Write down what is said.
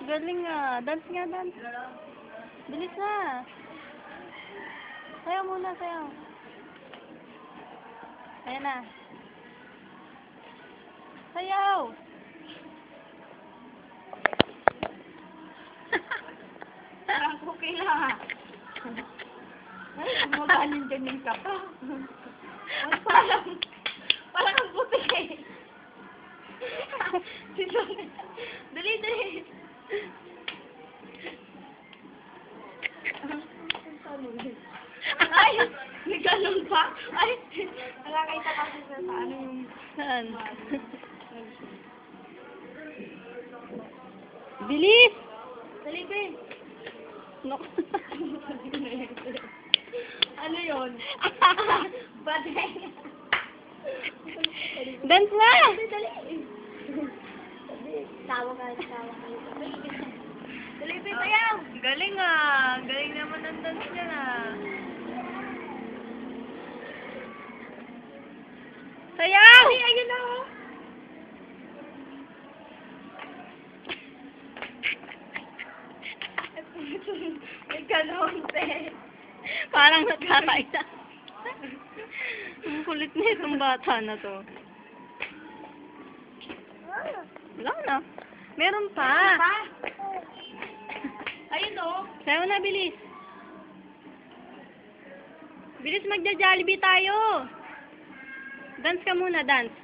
Galing nga. Dance nga, dance. Bilis na. Sayaw muna, sayaw. Ayan na. Sayaw! Parang okay lang. Ay, magaling din ka pa. Parang ang puti eh. Dali, dali. Ay, may ganun pa. Ay, nakakita kasi sa ano yung... Saan? Bilis! Dali, be. No. Ano yun? Baday. Dance na! Dali. Tawa ka. Dali, be, sayaw. Galing ah. Galing naman ang dance niya na. Sayaw! Ay, ayun na. May ganon, be. Parang nagkakaisa. Ang kulit na itong bata na to. Wala na. Meron pa. Ayun o. Sayaw na, bilis. Bilis magja-Jollibee tayo. Dance ka muna, dance.